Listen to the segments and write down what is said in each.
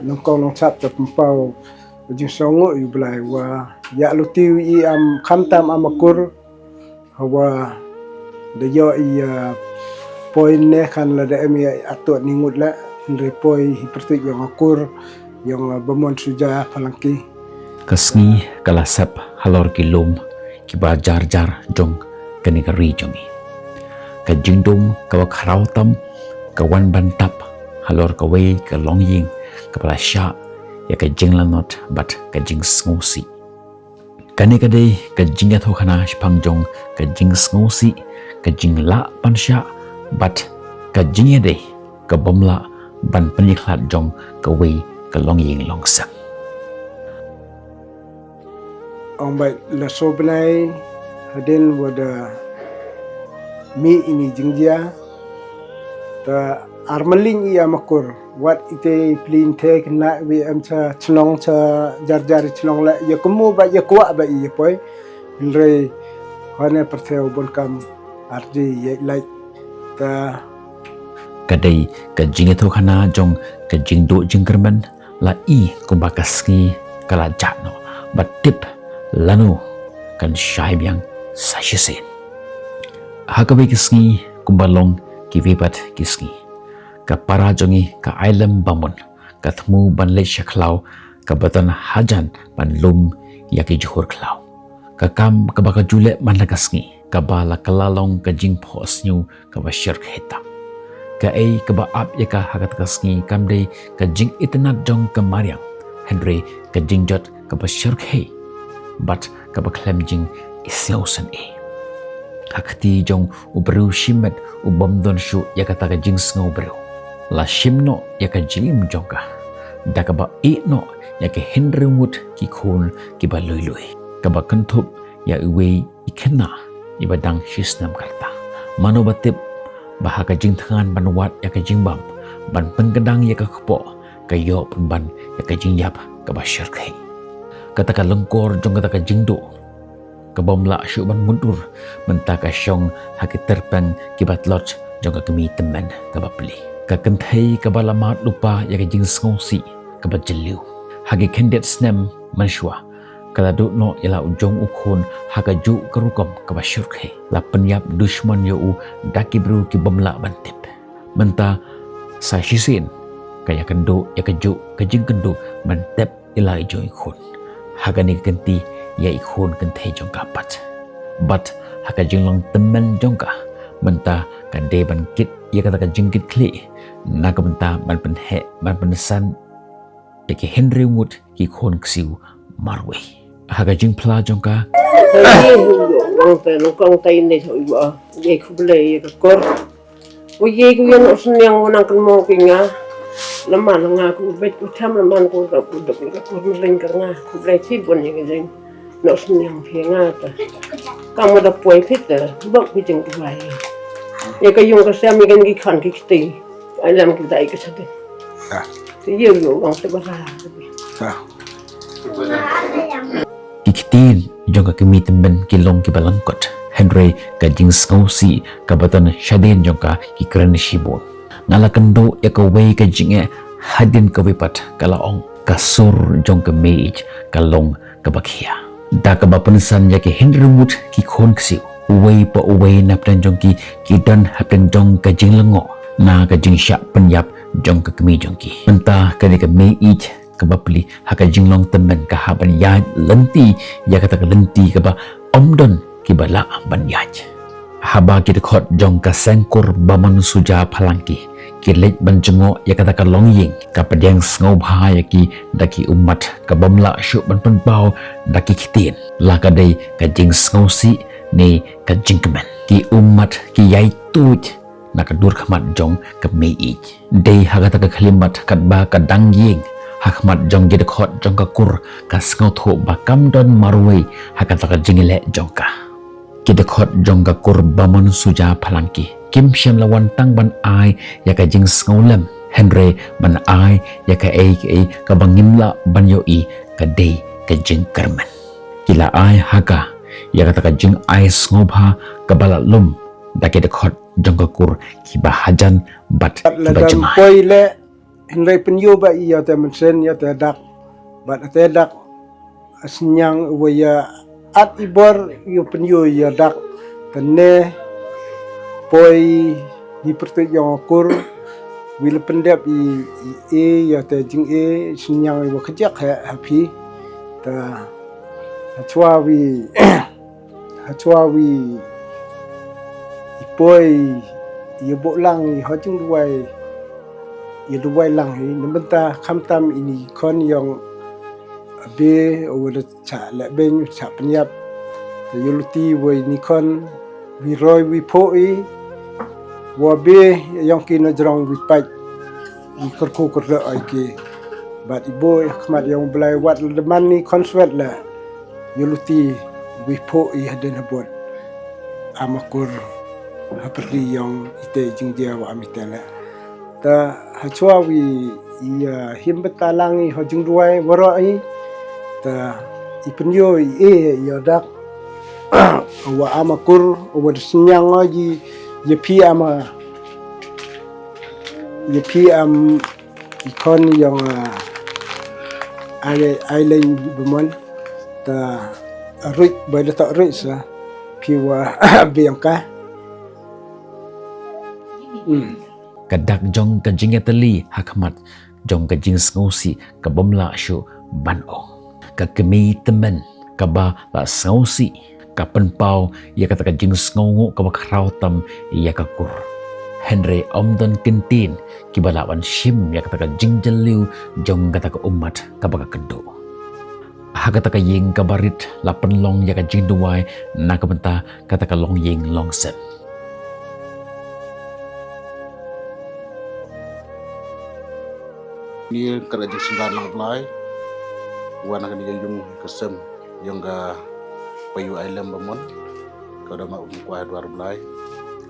nongkong nong chap ta pau jing songo yu blai wa ya lutiu I am khamtam amakur hawa de yo I poin ne kan la de emi ato ningut la ndre poi hipertu yang akur yang bamon suja palangki kasngi kalasap halor kilum ki bajar jar jong kani kari jongi ka jingdum ka wakharau tam ka wan bantap halor ka wei ka longying ka palasya ya ka jinglanot bat ka jing sngosi kani kadai ka jingya thokana spang jong ka jing sngosi ka jingla pansya bat ka jingya de ka bomla ban peniklat jong ka wei ka longying longsang ong bai la sobnai hadin wada mi ini jingjia ta armaling ia makur wat ite plin tek na we am cha chlong cha jar jar chlong la ya kumu ba ya kwa ba I poi re hone pertheu bon kam arji ye like ta kadai ka jinge tho khana jong ka jingdo jingkerman la I kumbakaski kala jano batip lanu kan shaibyang sashisin hakabe kisngi kumbalong kivibat kisngi ka para jongi ka ailam bamun ka thmu banle shaklau ka batan hajan ban lum yaki juhur klau ka kam ka baka jule manlagasngi ka bala kalalong ka jing phosnyu ka bashir kheta ka ei ka ba ap yaka hagat kasngi kamde ka jing itnat jong ka mariang henry ka jingjot ka bashir khei but ka ba klem jing isiosan hakti jong ubru shimet ubamdon shu yakata ka jing sngo bru la shimno yaka jilim jongka daka ba no yaka hindrumut ki khun ki ba loiloi ka ba kantup ya uwe ikena ibadang shisnam karta mano batip bah ka jing thangan banwat yaka jingbam ban pengkedang yaka kpo ka yo ban yaka jingyap ka ba syarkai kata ka lengkor jong kata ka jingdo kabomla syu ban mundur menta ka syong hakit terpang kibat lot jong ka kemi teman ka bapli ka kenthai ka balamat lupa ya ka jing sngosi ka bajeliu hagi kendet snem manshwa kala du no ila ujong ukhun haga ju karukom ka basyurkhe la penyap dushman yo u dakibru ki bomla bantip menta sa shisin kaya kendo ya ka ju ka jing kendo mantep ila ijoi khun haga ni kenti ya ikhun kenthai jong kapat but haga jinglong temen jongka menta kan de ban kit ya kata ka jingkit kli na ka menta ban penhe ban penesan ya ki henry mut ki khon ksiu marwe haga jing pla jongka wang pe no kong tai ne thoi wa ye khuble ye ka kor wo ye ku yan osun yang wonang kan mo kinga lama nga ku bet ku tham lama ku ka ku dok ka ku ring ka nga ku blai thi bon ye jeng no osun yang phe nga ta kamu da poi phit ta bak ku jeng ku bai ye ka yung ka sam ye kan ki khan ki ti ai lam ki dai ka sa de ti ye yo wang te ba ra kikitin jong ka kemi temben kilong ki balangkot henry ka jing sngosi ka batan shaden jong ka ki kran shibon ngala kendo ya ka wei ka jinge hadin ka wipat kalaong kasur jong ka meij kalong ka bakhia da ka bapansan ya ki henry mut ki khon ksiu wei pa wei nap dan jong ki dan hapden jong ka jing lengo na ka jing syak penyap jong ka kemi jong ki mentah ka ni ka meij kabapli haka jinglong temen ka haban yaj lenti ya kata ka lenti ka ba omdon ki bala ban yaj haba ki khot jong ka sengkur baman suja phalangki ki lej ban jengo ya kata ka longying ka pedang sngo bha ya ki daki umat ka bamla syu ban pen pau daki kitin la ka dei ka jing sngo si ni ka jingkemen ki umat ki yai tuj na ka dur khamat jong ka meij dei haga ta ka khlimat kat ba ka dangying hakmat jong jadi khot jong ka kur ka sngo tho bakam don marwei hakata ka jingile jong ka kita khot jong ka kur bamon suja phalangki kim shem lawan tang ban ai ya ka jing sngo lem henry ban ai ya ka ei ka bangimla ban yo I ka dei ka jing karman kila ai haka ya kata ka jing ai sngo bha ka bala lum da kita khot jong ka kur ki bahajan bat ki lagam bajang poi le Henry penyu ba iya te mensen ya te dak bat te dak senyang waya at ibor yu penyu ya dak tene poi di pertu yang akur wil pendap i ya te jing senyang wa kejak happy ta hachwawi ipoi ya bolang i hojung duai ya duai lang hi nembenta khamtam ini kon yang be over cha le ben cha penyap yuluti we ni kon wi roi wi poi wa be yang kina jrong wi pai ni kerku kerda ai ke bat ibo khmat yang belai wat le man ni konswet la yuluti wi poi haden habot amakur haperli yang ite jingdia wa amitela ta hachwa wi ia him betalangi hojung duai warai ta ipenyo ya dak wa amakur wa senyang lagi yepi ama yepi ikon yang island bemon ta rik bai ta rik sa piwa biangka Kadak jong kajing yatali hakmat jong kajing skausi kabomla shu banong kakemi temen kaba la skausi kapen pau ya kata kajing skau kaba krautam ya kakur Henry omdon kentin kibalawan shim ya kata kajing jeliu jong kata umat kaba kendo hakata kaying kabarit la penlong ya kajing duai nakabenta kata long ying longsen ni kerja sembilan lang belai, wana kan yung kesem yung ga payu island bamon, kau dah mau kuah dua belai,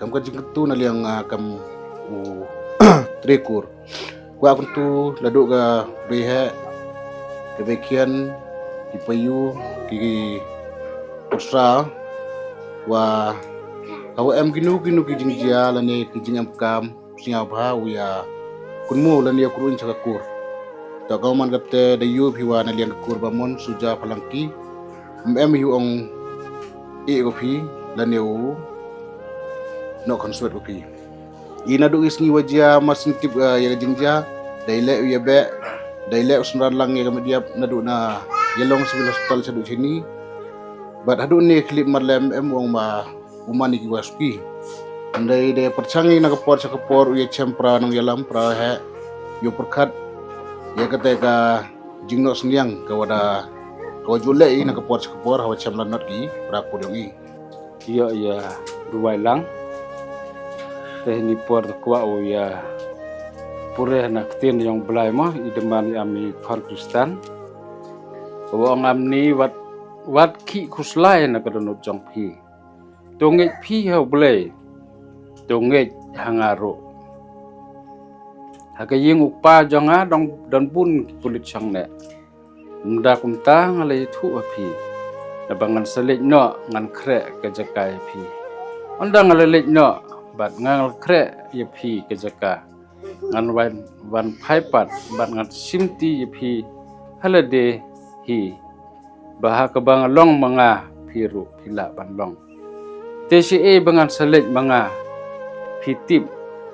kamu kan jengketu nali yang kamu trekur, gua aku tu laduk ga rehe kebagian di payu di Australia, wah kau ginu kijing jia lani kijing kam singapha ya kunmu lani akurin cakakur. Tak kau man kapte dayu hiwa na liang kur bamon suja palangki yu ong kopi lan yau no konsuat kopi ina do isni wajia masin tip ya jingja daile ya be daile usran lang ya kemudian nadu na yelong sebelah hospital sadu sini bat hadu ni klip marlem ong ma umani ki waski andai de percangi na kapor ya chempra nang yalam pra he yo perkat ya ketika jingno senyang kawada kawajule na kapor hawa chamlan not ki praku dongi iya ruwai lang tehni por kwa o ya pure na ktin yang belai mah ideman ami khon Kristen wong amni wat ki kuslai na kadonot jong phi tonge phi ha blai tonge hangaro Hakaying upa jonga dan pun kulit sang ne. Mda kumta ngalai tu api. Nabangan selit no ngan krek ke jaka api. Onda ngalai no bat ngal krek api ke jaka. Ngan wan paipat bat ngan simti api halade hi. Baha kebang long manga piru pila ban long. TCA bangan selit manga pitip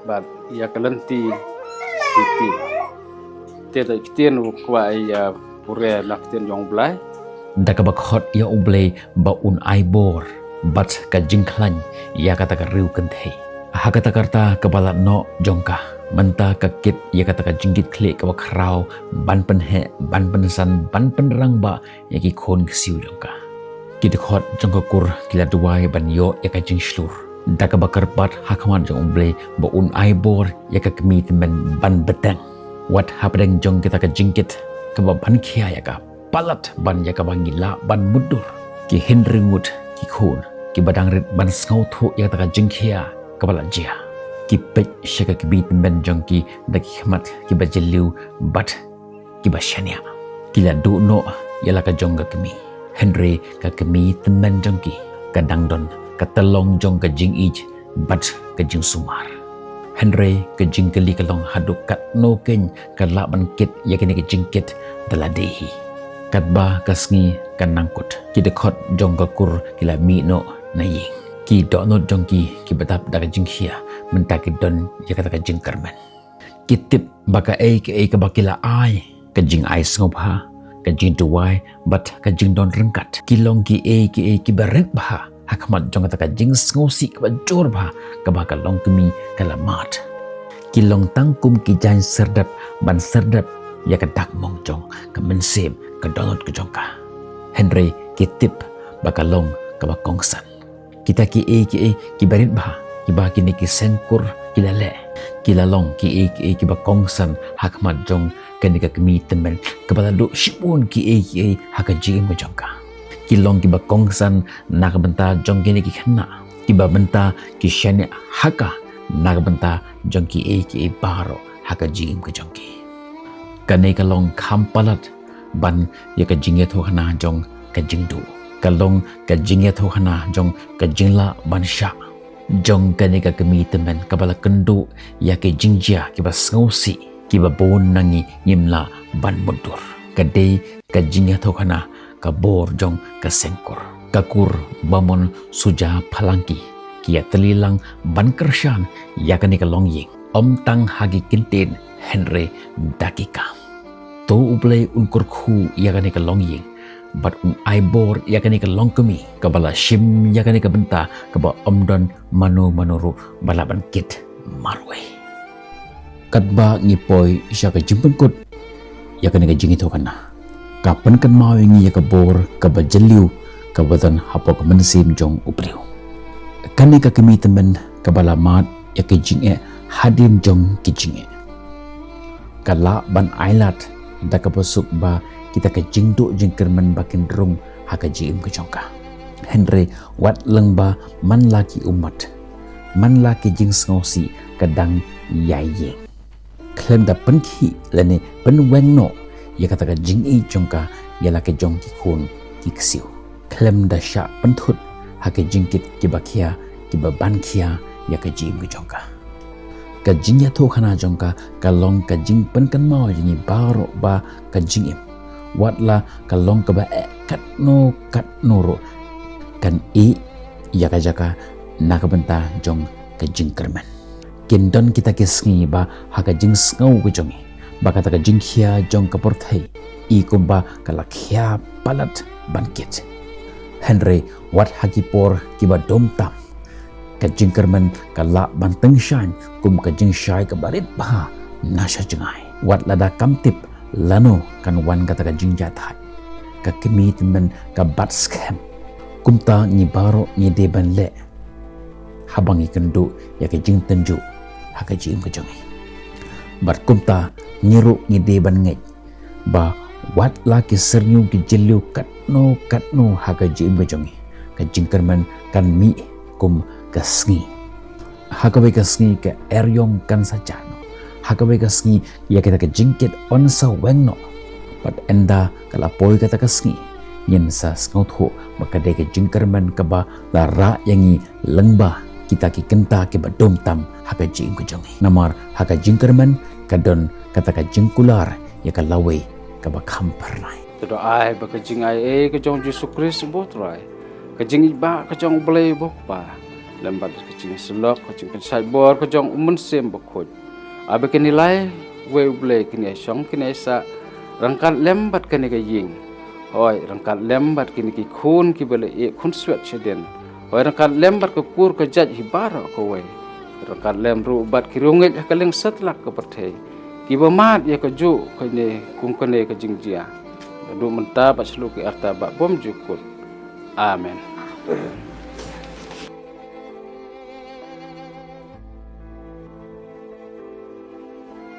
bat ia kelenti Titi, tiada kitian ukwa ya pure naktian yang belai. Dakabak hot ya ublay baun aibor bat ka jingklan ya kata ka riu kenthe. Ha kata karta kabalat no jongka menta ka kit ya kata ka jinggit klik ka bakrau ban penhe ban pensan ban penerang ba ya ki kon kesiu jongka. Kit hot jongka kur kila duai ban yo ya ka jing slur. Daka bakar bat hakaman jong umble baun aibor ya ka kemi temen ban beteng wat hapadeng jong kita ka jingkit ka ban kia ya ka palat ban ya ka bangila ban mudur ki Henry Wood ki khon ki badang rit ban skau thu ya ka jingkia ka bala jia ki pek shaka ki bit men jong ki daki khmat ki bajeliu bat ki bashania ki la do no ya la ka jong ka kemi Henry ka kemi temen jong ki kadang don katelong jong ka jing ij bat ka jing sumar Henry ke jingkeli kalong haduk kat no ken kalak bangkit yakini ke jingkit daladehi. Katba kasngi kan nangkut ki dekot jong kakur kila mi no naying. Ki dok no jong ki betap daga jinghia mentaki don yakata ka jingkarman. Kitip baka ke bakila ai ka jing ai ngobha ka jing tuwai bat ka jing don rengkat kilong ki beret bah hakmat jong kata ka jing ngosi ka jor bah ka baka long kemi kalamat kilong tangkum ki jan serdap ban serdap ya ka dak mong jong ka mensem ka donot ka jongka Henry kitip baka long ka bakongsan kita ki beret bah ki ba kini ki sengkur kilale kilalong ki bakongsan hakmat jong kanika kemi temen kepada duk shipun ki haka jing mo jongka kilong ki bakongsan nak benta jong kini ki khana ki ba benta ki shane haka nak benta jong ki baro haka jing ko jongki kane kalong khampalat ban ya ka jingye tho khana jong ka jingdu kalong ka jingye tho khana jong ka jingla ban sha jong kanika kemi temen kabala kendu ya ke jingjia ki ba sngosi ki ba bon nangi yimla ban mundur kadai ka jingya thokana ka bor jong ka sengkor kakur bamon suja phalangki ki ya telilang ban kershan ya kanika longying om tang hagi kintin Henry dakika to ublay unkur khu ya kanika longying bat aibor yakani ka longkemi kabala shim yakani ka benta kaba omdon manuru balaban kit marwe katba ngipoi syaka jimpenkut yakani ka jingi thokana kapan kan mawingi yaka bor kaba jeliu kabatan hapok mensim jong upriu kani ka kemi temen kabala mat yaka jinge hadim jong kijinge kala ban ailat dakapasuk ba kita ke jingduk jingkerman bakin rung haka jim ke jongka Henry wat lengba man laki umat man laki jing ngosi kadang yaye klem da penki lene penweng no ya kata ka jing jongka ya laki jong ki kun ki ksiu klem da sha penthut haka jingkit ki bakia ki baban kia ya ka jim ke jongka ka jing ya tho khana jongka kalong ka jing pen kan mau ni baro ba ka jing watla kalong kaba kat no ro kan yaka jaka nakabenta jong ka jingkerman kindon kita kisngi ba haka jing ngau ku jongi ba kata ka jingkhia jong ka porthai kumba kala khia palat bankit Henry wat haki por kiba domtam ka jingkerman kala banteng shan ka jing shai ka barit ba nasha jengai wat lada kamtip lano kan wan kata ka jingja thai ka kemi temen ka bat scam kumta ni baro ni deban le habangi kendu ya ke jing tenju haka jing ka jongi bat kumta nyiru ni deban ngai ba wat la ki sernyu ki jeliu kat no haka jing ka jongi ka jingkerman kan mi kum kasngi haka be kasngi ka eryong kan saja hakabai kasngi ya kita ke jingkit on sa wengno pat enda kala poi kata kasngi yen sa skotho maka de ke jingkerman kaba lara yangi lengba kita ki kenta ke badom tam haka jing ku jongi namar haka jingkerman kadon kata ka jingkular ya ka lawe kaba khamparnai to ai ba ka jing ai ke jong Yesus Kristus botrai ka jing ba ka jong blai bokpa lembat ka jing selok ka jing sai bor ka jong sem bokoj abe kini lai we ble kini song kini sa rangkat lembat kini ka ying hoi rangkat lembat kini ki khun ki bele khun swet cheden hoi rangkat lembat ka kur ka jaj hibara ko we rangkat lem ru bat ki runget ka leng setlak ka perthei ki bamat ya ka ju ka ne kum ka ne ka jingjia du menta ba slu ki arta ba bom jukut amen